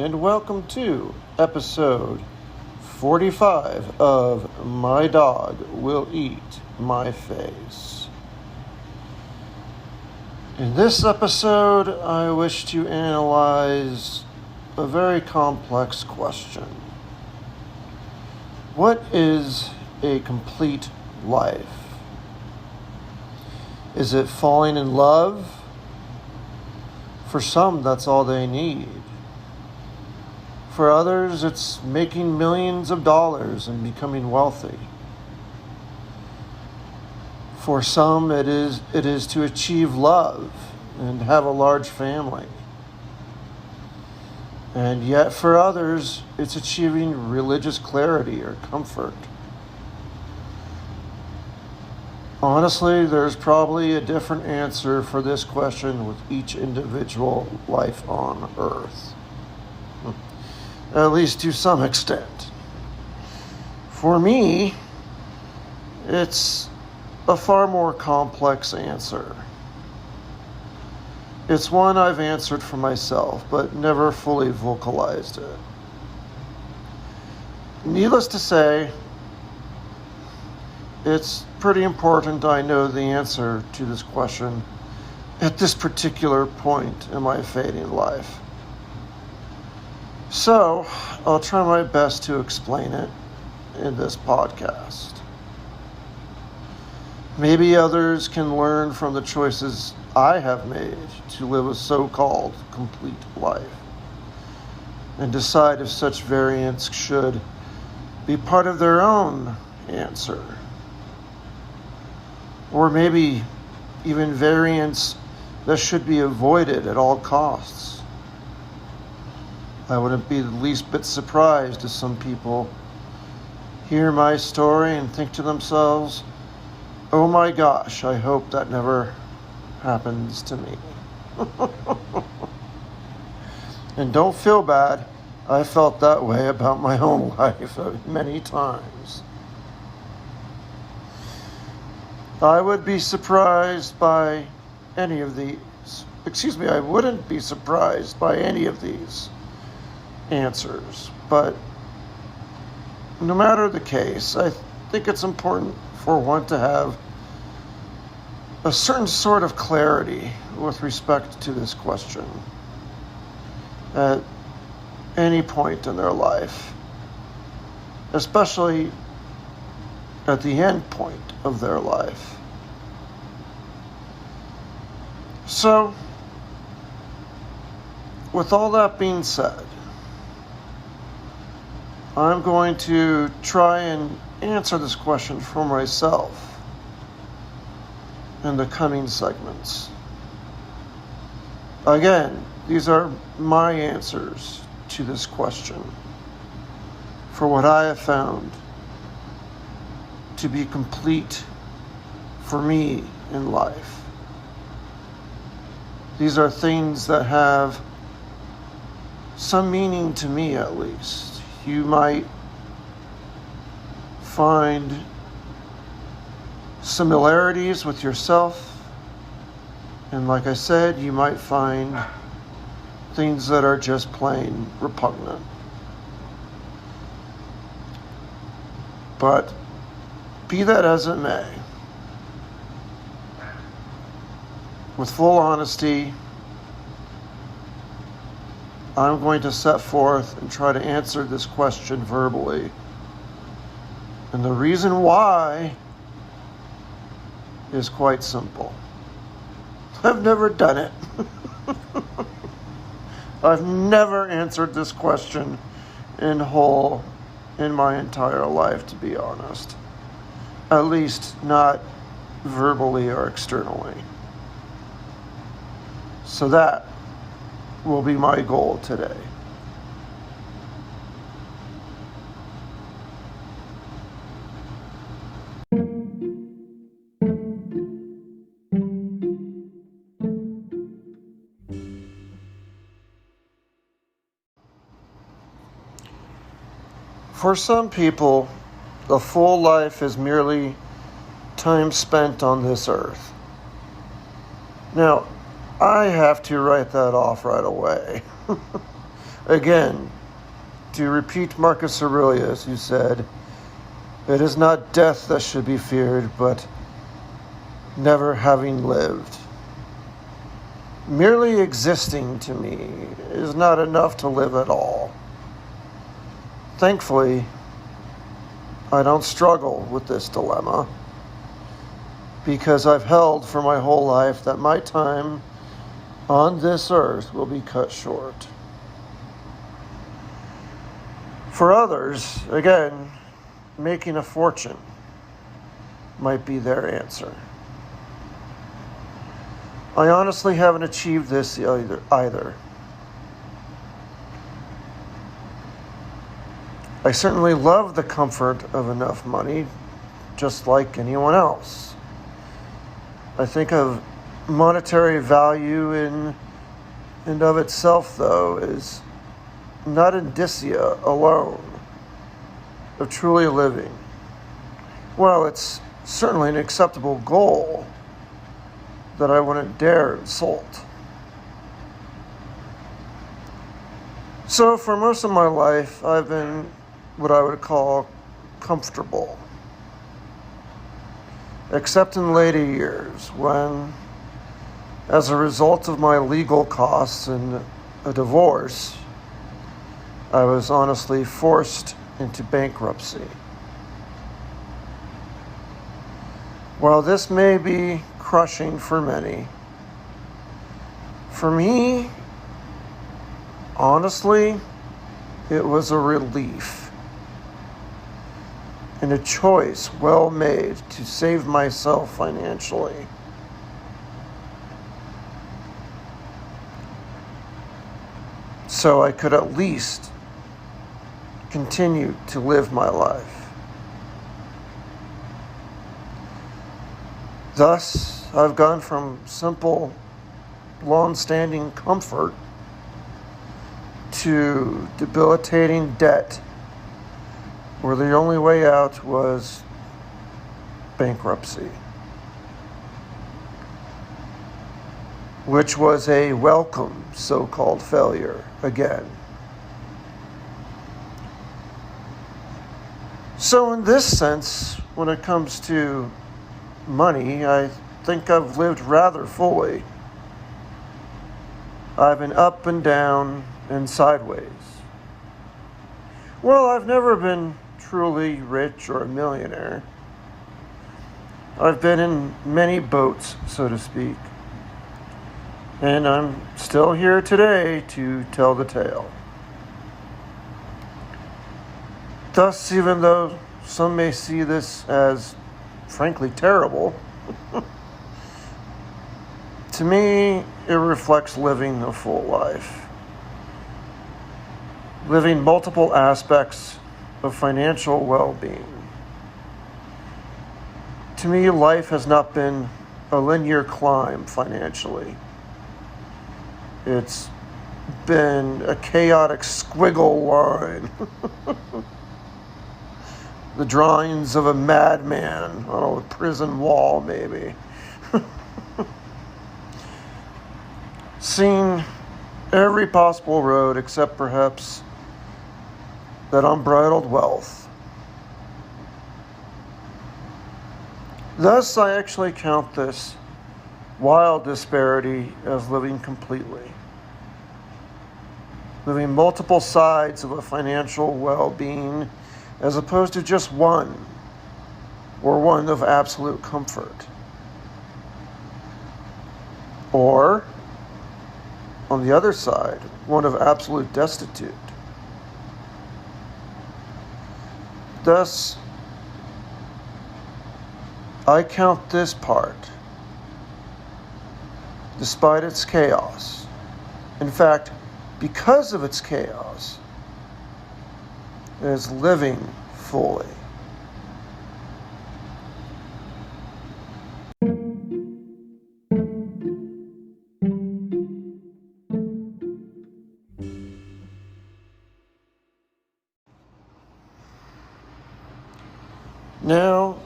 and welcome to episode 45 of My Dog Will Eat My Face. In this episode, I wish to analyze a very complex question. What is a complete life? Is it falling in love? For some, that's all they need. For others, it's making millions of dollars and becoming wealthy. For some, it is to achieve love and have a large family. And yet for others, it's achieving religious clarity or comfort. Honestly, there's probably a different answer for this question with each individual life on Earth. At least to some extent. For me, it's a far more complex answer. It's one I've answered for myself, but never fully vocalized it. Needless to say, it's pretty important I know the answer to this question at this particular point in my fading life. So, I'll try my best to explain it in this podcast. Maybe others can learn from the choices I have made to live a so-called complete life and decide if such variants should be part of their own answer. Or maybe even variants that should be avoided at all costs. I wouldn't be the least bit surprised if some people hear my story and think to themselves, oh my gosh, I hope that never happens to me. And don't feel bad, I felt that way about my own life many times. I would be surprised by any of these. I wouldn't be surprised by any of these answers. But no matter the case, I think it's important for one to have a certain sort of clarity with respect to this question at any point in their life, especially at the end point of their life. So, with all that being said, I'm going to try and answer this question for myself in the coming segments. Again, these are my answers to this question for what I have found to be complete for me in life. These are things that have some meaning to me, at least. You might find similarities with yourself, and like I said, you might find things that are just plain repugnant. But be that as it may, with full honesty, I'm going to set forth and try to answer this question verbally. And the reason why is quite simple. I've never done it. I've never answered this question in whole in my entire life, to be honest. At least not verbally or externally. So that will be my goal today. For some people, a full life is merely time spent on this earth. Now, I have to write that off right away. Again, to repeat Marcus Aurelius, who said, "It is not death that should be feared, but never having lived." Merely existing to me is not enough to live at all. Thankfully, I don't struggle with this dilemma because I've held for my whole life that my time on this earth will be cut short. For others, again, making a fortune might be their answer. I honestly haven't achieved this either. I certainly love the comfort of enough money, just like anyone else. I think of monetary value in and of itself, though, is not indicia alone of truly living. Well, it's certainly an acceptable goal that I wouldn't dare insult. So for most of my life, I've been what I would call comfortable. Except in later years when, as a result of my legal costs and a divorce, I was honestly forced into bankruptcy. While this may be crushing for many, for me, honestly, it was a relief and a choice well made to save myself financially. So I could at least continue to live my life. Thus, I've gone from simple, long-standing comfort to debilitating debt, where the only way out was bankruptcy, which was a welcome so-called failure again. So in this sense, when it comes to money, I think I've lived rather fully. I've been up and down and sideways. Well, I've never been truly rich or a millionaire. I've been in many boats, so to speak. And I'm still here today to tell the tale. Thus, even though some may see this as frankly terrible, to me, it reflects living a full life. Living multiple aspects of financial well-being. To me, life has not been a linear climb financially. It's been a chaotic squiggle line. The drawings of a madman on a prison wall, maybe. Seen every possible road except perhaps that unbridled wealth. Thus, I actually count this wild disparity as living completely. Living multiple sides of a financial well-being as opposed to just one, or one of absolute comfort. Or, on the other side, one of absolute destitute. Thus, I count this part, despite its chaos. In fact, because of its chaos, as living fully. Now,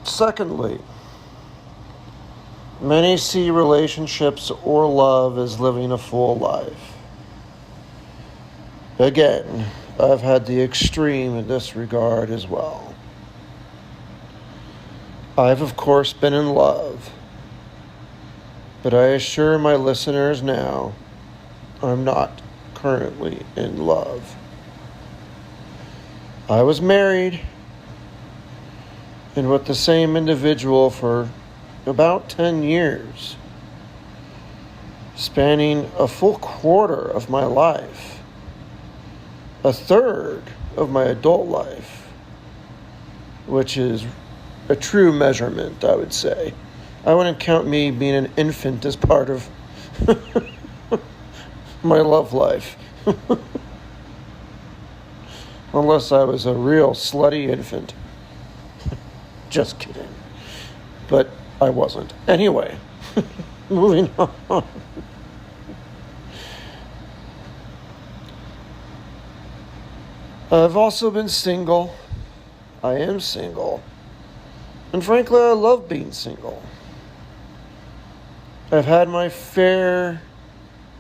secondly, many see relationships or love as living a full life. Again, I've had the extreme in this regard as well. I've, of course, been in love, but I assure my listeners now, I'm not currently in love. I was married and with the same individual for about 10 years, spanning a full quarter of my life, a third of my adult life, which is a true measurement, I would say. I wouldn't count me being an infant as part of my love life. Unless I was a real slutty infant. Just kidding. But I wasn't. Anyway, moving on. I've also been single. I am single. And frankly, I love being single. I've had my fair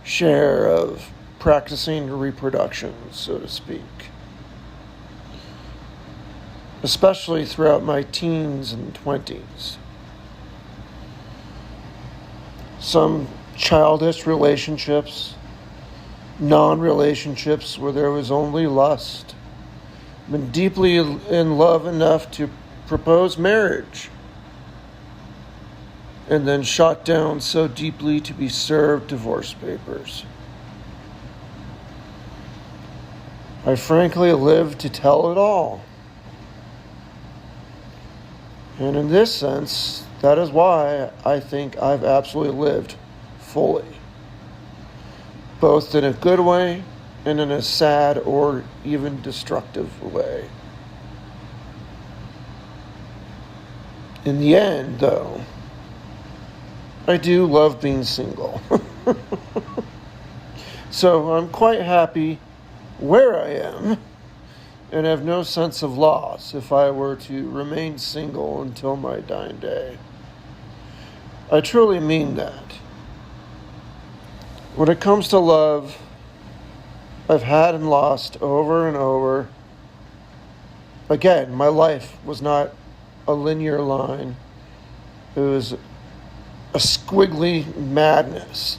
share of practicing reproduction, so to speak. Especially throughout my teens and 20s. Some childish relationships, non-relationships where there was only lust. Been deeply in love enough to propose marriage, and then shot down so deeply to be served divorce papers. I frankly lived to tell it all. And in this sense, that is why I think I've absolutely lived fully. Both in a good way and in a sad or even destructive way. In the end, though, I do love being single. So I'm quite happy where I am and have no sense of loss if I were to remain single until my dying day. I truly mean that. When it comes to love, I've had and lost over and over. Again, my life was not a linear line. It was a squiggly madness.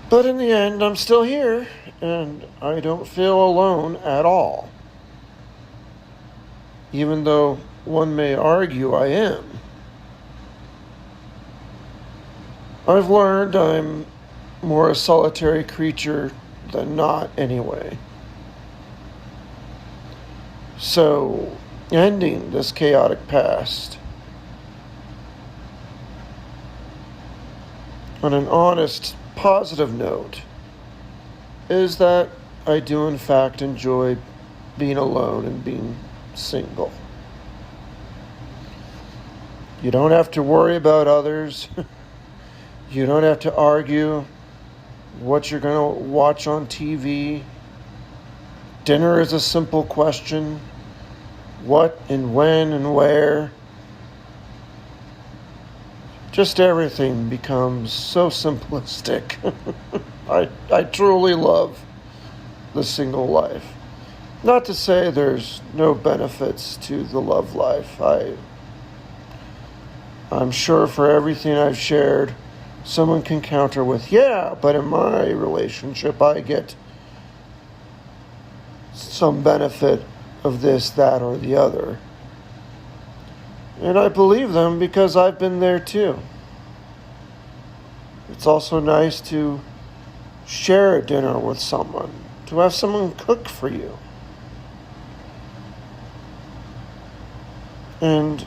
But in the end, I'm still here, and I don't feel alone at all. Even though one may argue I am. I've learned I'm more a solitary creature than not anyway. So, ending this chaotic past on an honest, positive note is that I do in fact enjoy being alone and being single. You don't have to worry about others. You don't have to argue what you're going to watch on TV. Dinner is a simple question. What and when and where. Just everything becomes so simplistic. I truly love the single life. Not to say there's no benefits to the love life. I'm sure for everything I've shared, someone can counter with, yeah, but in my relationship I get some benefit of this, that, or the other. And I believe them because I've been there too. It's also nice to share a dinner with someone, to have someone cook for you. And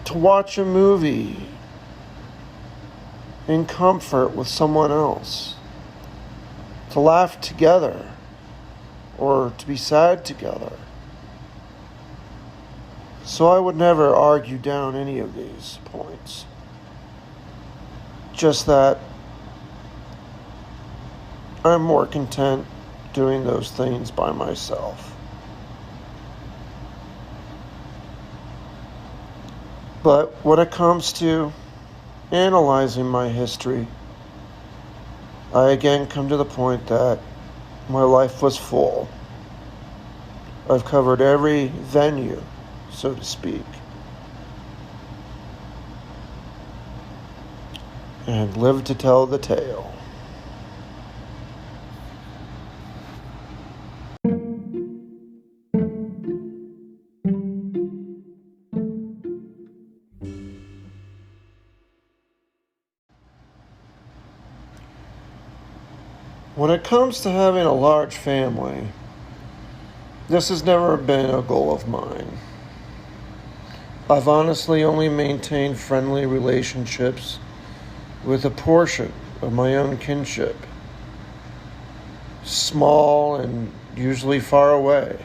to watch a movie in comfort with someone else. To laugh together or to be sad together. So I would never argue down any of these points. Just that I'm more content doing those things by myself. But when it comes to analyzing my history, I again come to the point that my life was full. I've covered every venue, so to speak, and lived to tell the tale. When it comes to having a large family, this has never been a goal of mine. I've honestly only maintained friendly relationships with a portion of my own kinship, small and usually far away.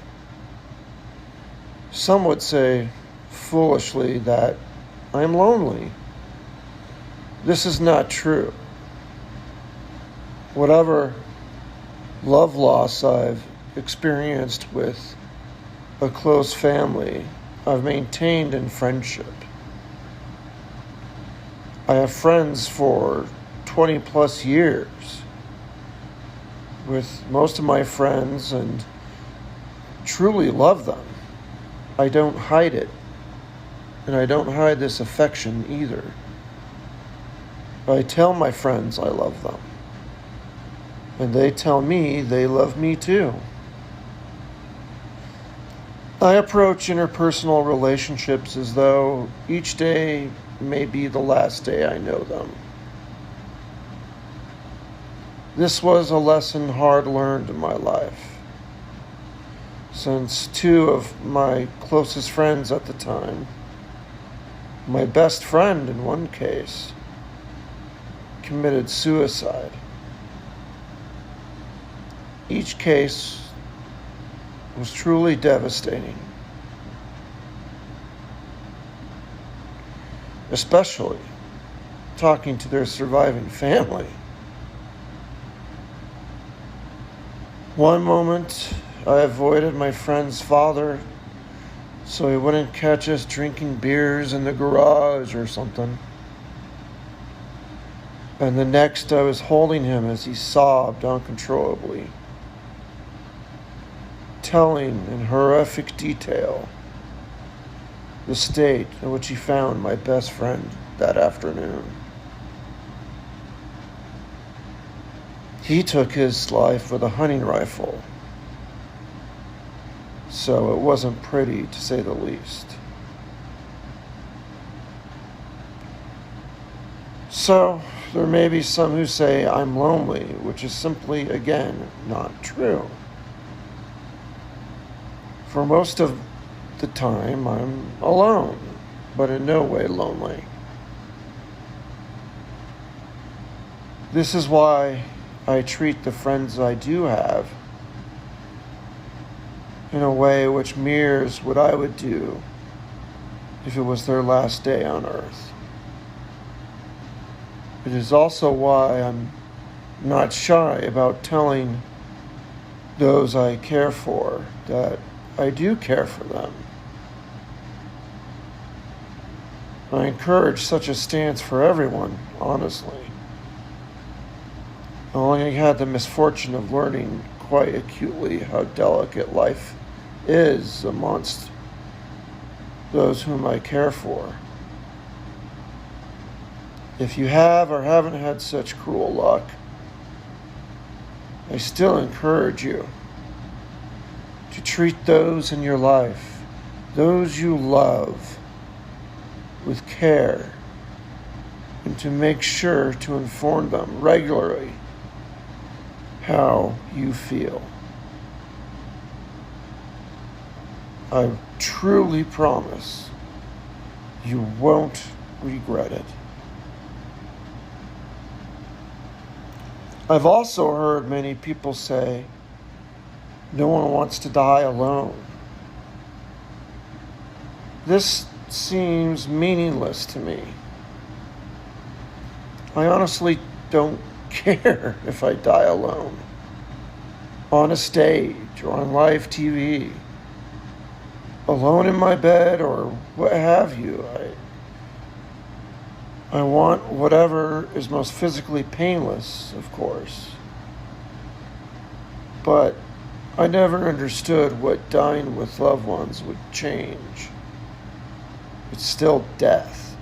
Some would say, foolishly, that I am lonely. This is not true. Whatever love loss I've experienced with a close family, I've maintained in friendship. I have friends for 20 plus years with most of my friends and truly love them. I don't hide it, and I don't hide this affection either. I tell my friends I love them, and they tell me they love me too. I approach interpersonal relationships as though each day may be the last day I know them. This was a lesson hard learned in my life, since two of my closest friends at the time, my best friend in one case, committed suicide. Each case was truly devastating, especially talking to their surviving family. One moment, I avoided my friend's father so he wouldn't catch us drinking beers in the garage or something. And the next, I was holding him as he sobbed uncontrollably, telling in horrific detail the state in which he found my best friend that afternoon. He took his life with a hunting rifle, so it wasn't pretty to say the least. So, there may be some who say I'm lonely, which is simply, again, not true. For most of the time, I'm alone, but in no way lonely. This is why I treat the friends I do have in a way which mirrors what I would do if it was their last day on earth. It is also why I'm not shy about telling those I care for that I do care for them. I encourage such a stance for everyone, honestly. I only had the misfortune of learning quite acutely how delicate life is amongst those whom I care for. If you have or haven't had such cruel luck, I still encourage you to treat those in your life, those you love, with care, and to make sure to inform them regularly how you feel. I truly promise you won't regret it. I've also heard many people say, no one wants to die alone. This seems meaningless to me. I honestly don't care if I die alone, on a stage or on live TV, alone in my bed or what have you. I want whatever is most physically painless, of course. But I never understood what dying with loved ones would change. It's still death.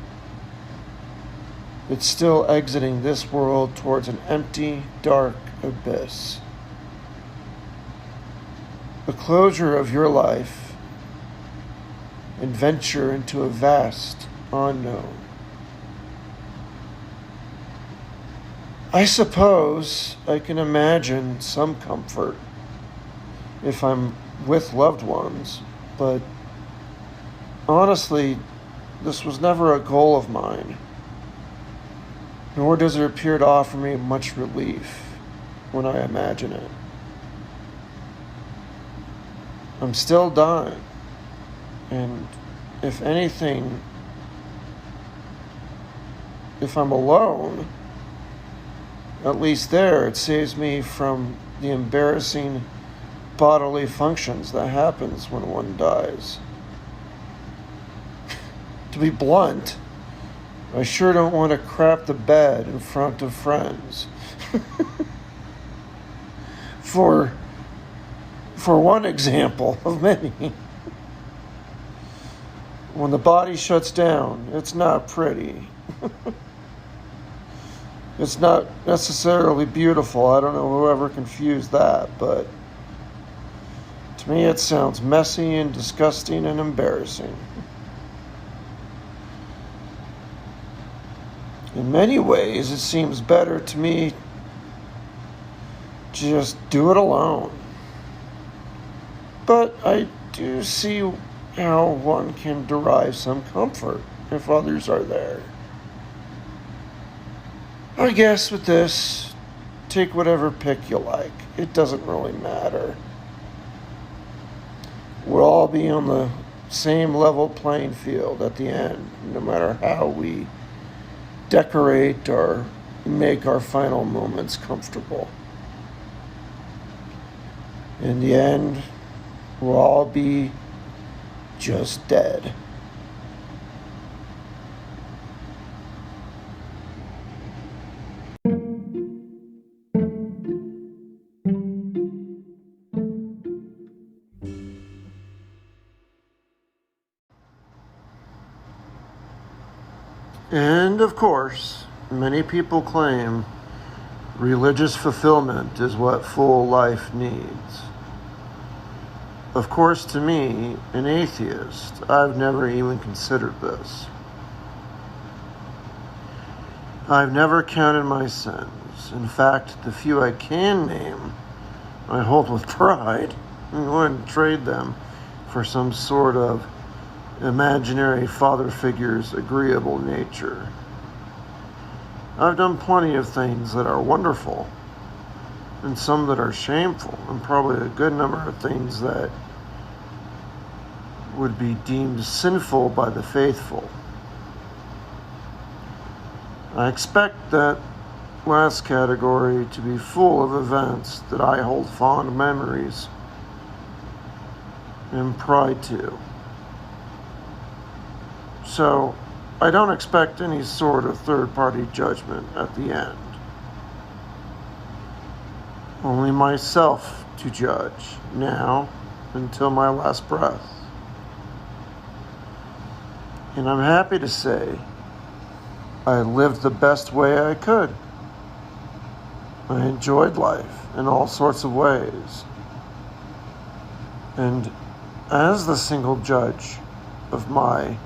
It's still exiting this world towards an empty, dark abyss. The closure of your life and venture into a vast unknown. I suppose I can imagine some comfort if I'm with loved ones, but honestly, this was never a goal of mine, nor does it appear to offer me much relief when I imagine it. I'm still dying, and if anything, if I'm alone, at least there, it saves me from the embarrassing bodily functions that happens when one dies. To be blunt, I sure don't want to crap the bed in front of friends. For one example of many. When the body shuts down, it's not pretty. It's not necessarily beautiful. I don't know whoever confused that, but to me it sounds messy and disgusting and embarrassing. In many ways, it seems better to me to just do it alone. But I do see how one can derive some comfort if others are there. I guess with this, take whatever pick you like. It doesn't really matter. We'll all be on the same level playing field at the end, no matter how we decorate or make our final moments comfortable. In the end, we'll all be just dead. And of course, many people claim religious fulfillment is what full life needs. Of course, to me, an atheist, I've never even considered this. I've never counted my sins. In fact, the few I can name, I hold with pride and wouldn't trade them for some sort of imaginary father figure's agreeable nature. I've done plenty of things that are wonderful, and some that are shameful, and probably a good number of things that would be deemed sinful by the faithful. I expect that last category to be full of events that I hold fond memories and pride to. So, I don't expect any sort of third-party judgment at the end. Only myself to judge, now until my last breath. And I'm happy to say I lived the best way I could. I enjoyed life in all sorts of ways. And as the single judge of my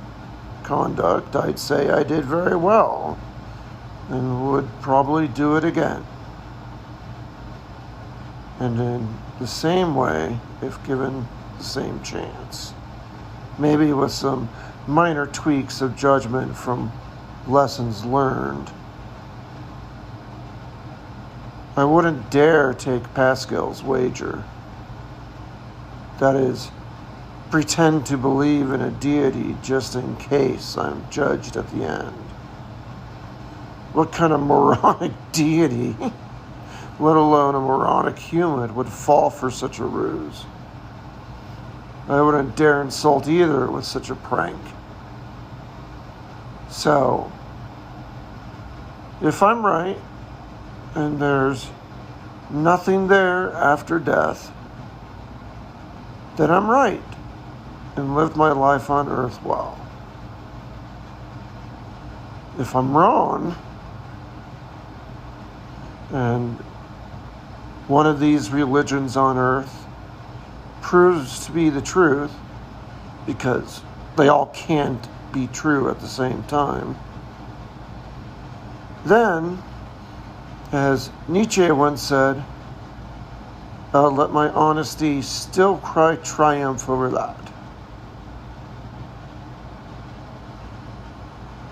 conduct, I'd say I did very well and would probably do it again. And in the same way, if given the same chance. Maybe with some minor tweaks of judgment from lessons learned. I wouldn't dare take Pascal's wager. That is, pretend to believe in a deity just in case I'm judged at the end. What kind of moronic deity, let alone a moronic human, would fall for such a ruse? I wouldn't dare insult either with such a prank. So, If I'm right and there's nothing there after death, then I'm right and lived my life on earth well. If I'm wrong, and one of these religions on earth proves to be the truth, because they all can't be true at the same time, then, as Nietzsche once said, let my honesty still cry triumph over that.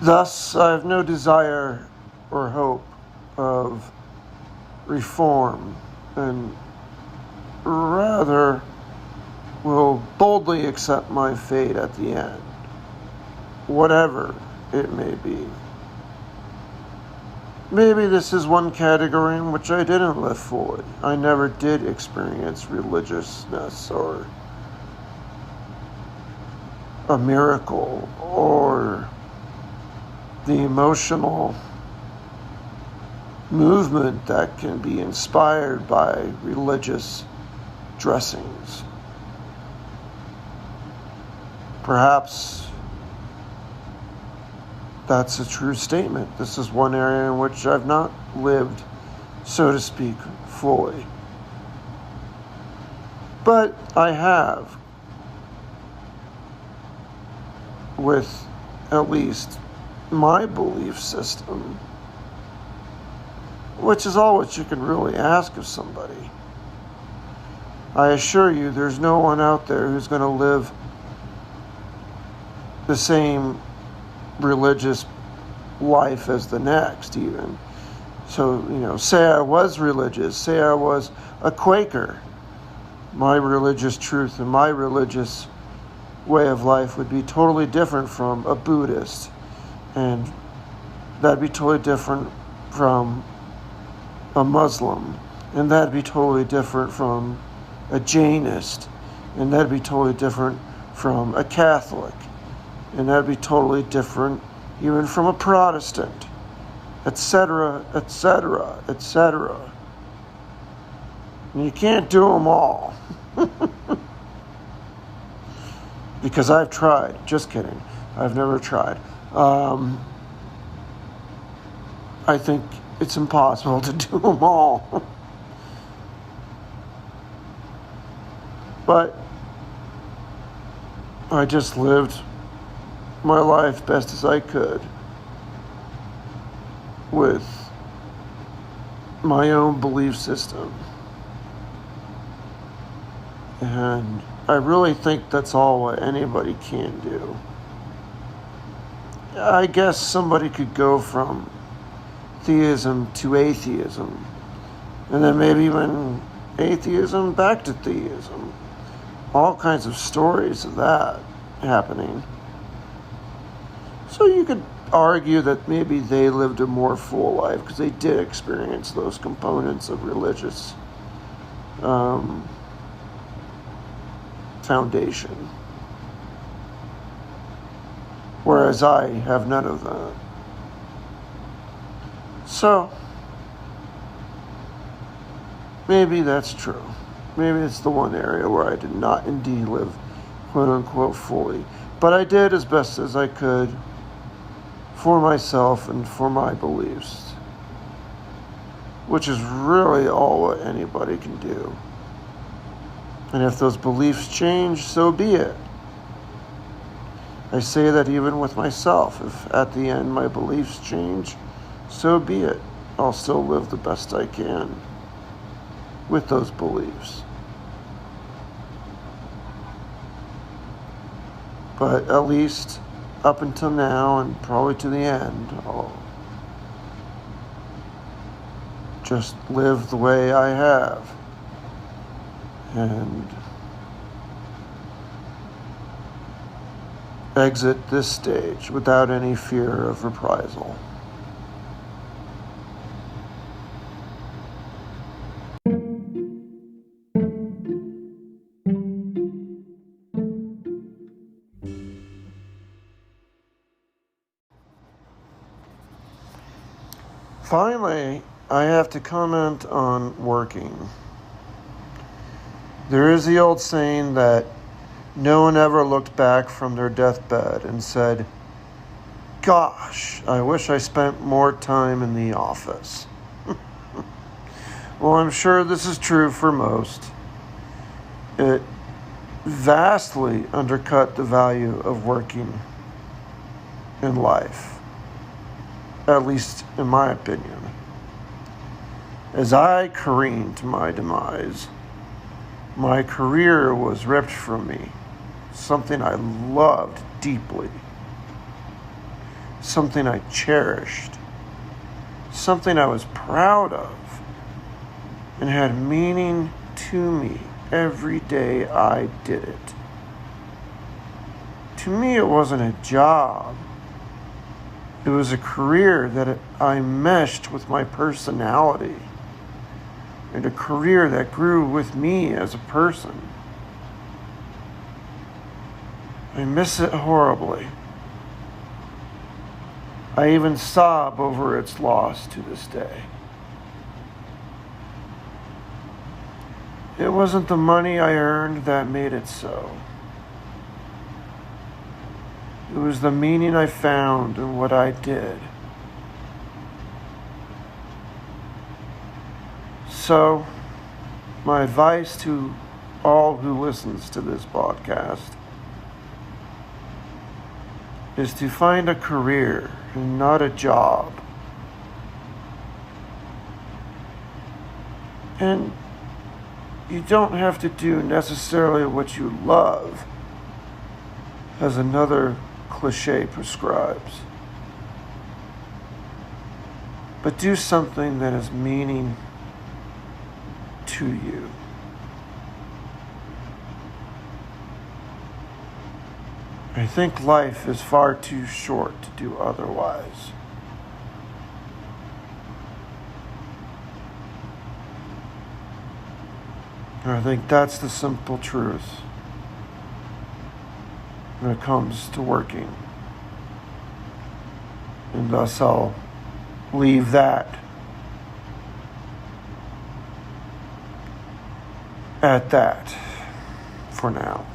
Thus, I have no desire or hope of reform, and rather will boldly accept my fate at the end, whatever it may be. Maybe this is one category in which I didn't live fully. I never did experience religiousness or a miracle or the emotional movement that can be inspired by religious dressings. Perhaps that's a true statement. This is one area in which I've not lived, so to speak, fully. But I have, with at least my belief system, which is all what you can really ask of somebody. I assure you, there's no one out there who's going to live the same religious life as the next, even. So, say I was religious, say I was a Quaker. My religious truth and my religious way of life would be totally different from a Buddhist. And that'd be totally different from a Muslim. And that'd be totally different from a Jainist. And that'd be totally different from a Catholic. And that'd be totally different even from a Protestant, etc., etc., etc. And you can't do them all. Because I've tried. Just kidding. I've never tried. I think it's impossible to do them all. But I just lived my life best as I could with my own belief system. And I really think that's all what anybody can do. I guess somebody could go from theism to atheism, and then maybe even atheism back to theism. All kinds of stories of that happening. So you could argue that maybe they lived a more full life because they did experience those components of religious foundation. Whereas I have none of that. So, maybe that's true. Maybe it's the one area where I did not indeed live, quote unquote, fully. But I did as best as I could for myself and for my beliefs, which is really all what anybody can do. And if those beliefs change, so be it. I say that even with myself. If at the end my beliefs change, so be it. I'll still live the best I can with those beliefs. But at least up until now, and probably to the end, I'll just live the way I have. And exit this stage without any fear of reprisal. Finally, I have to comment on working. There is the old saying that no one ever looked back from their deathbed and said, "Gosh, I wish I spent more time in the office." Well, I'm sure this is true for most. It vastly undercut the value of working in life, at least in my opinion. As I careened to my demise, my career was ripped from me, something I loved deeply, something I cherished, something I was proud of, and had meaning to me every day I did it. To me, it wasn't a job. It was a career that I meshed with my personality, and a career that grew with me as a person. I miss it horribly. I even sob over its loss to this day. It wasn't the money I earned that made it so. It was the meaning I found in what I did. So, my advice to all who listens to this podcast is to find a career and not a job. And you don't have to do necessarily what you love, as another cliche prescribes. But do something that has meaning to you. I think life is far too short to do otherwise. I think that's the simple truth when it comes to working. And thus I'll leave that at that for now.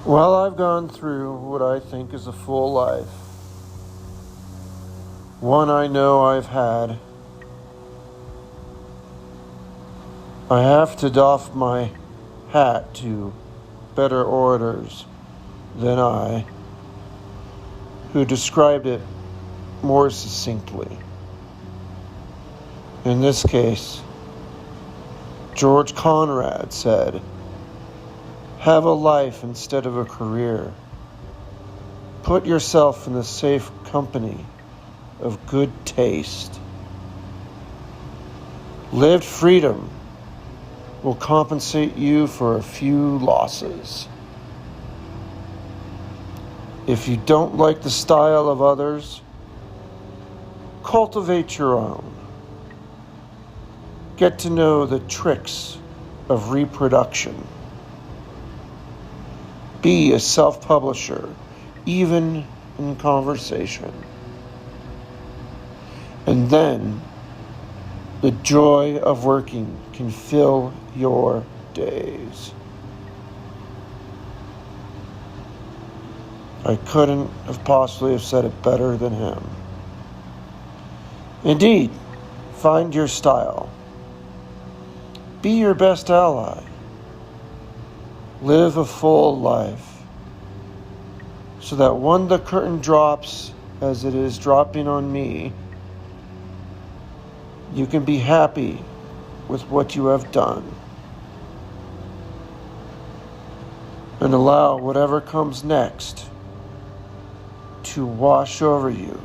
Well, I've gone through what I think is a full life. One I know I've had. I have to doff my hat to better orators than I, who described it more succinctly. In this case, George Conrad said, "Have a life instead of a career. Put yourself in the safe company of good taste. Lived freedom will compensate you for a few losses. If you don't like the style of others, cultivate your own. Get to know the tricks of reproduction. Be a self-publisher, even in conversation. And then the joy of working can fill your days." I couldn't have possibly have said it better than him. Indeed, find your style. Be your best ally. Live a full life, so that when the curtain drops, as it is dropping on me, you can be happy with what you have done, and allow whatever comes next to wash over you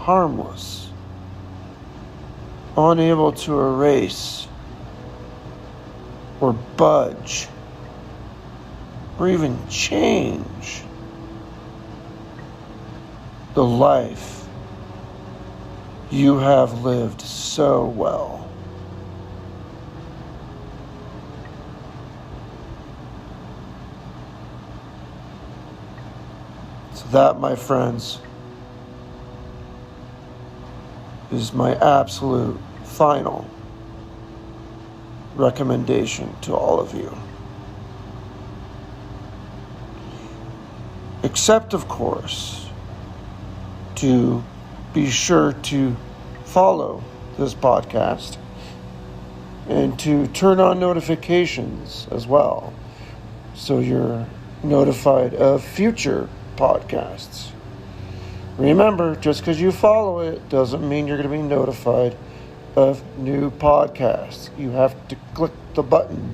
harmless, unable to erase or budge or even change the life you have lived so well. So that, my friends, is my absolute final recommendation to all of you. Except, of course, to be sure to follow this podcast and to turn on notifications as well, so you're notified of future podcasts. Remember, just because you follow it doesn't mean you're going to be notified of new podcasts. You have to click the button.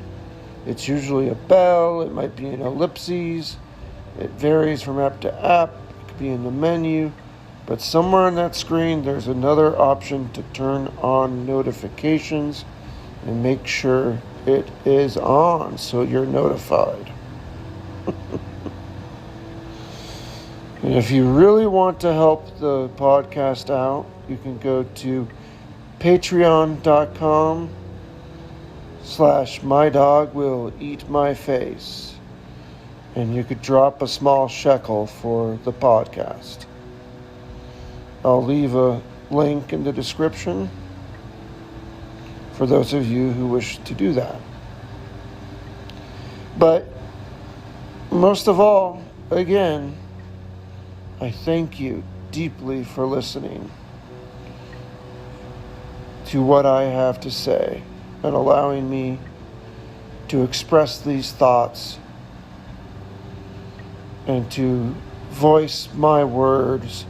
It's usually a bell. It might be an ellipses. It varies from app to app. It could be in the menu. But somewhere on that screen, there's another option to turn on notifications and make sure it is on so you're notified. And if you really want to help the podcast out, you can go to patreon.com/mydogwilleeatmyface. And you could drop a small shekel for the podcast. I'll leave a link in the description for those of you who wish to do that. But most of all, again, I thank you deeply for listening to what I have to say and allowing me to express these thoughts and to voice my words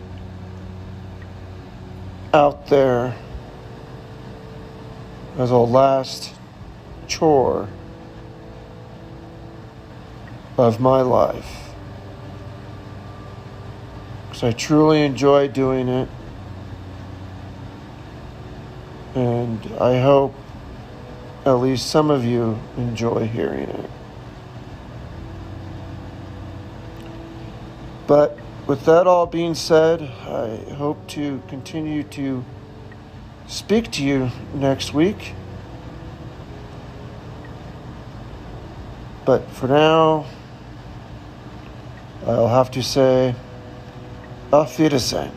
out there as a last chore of my life. Because I truly enjoy doing it, and I hope at least some of you enjoy hearing it. But with that all being said, I hope to continue to speak to you next week. But for now, I'll have to say, auf Wiedersehen.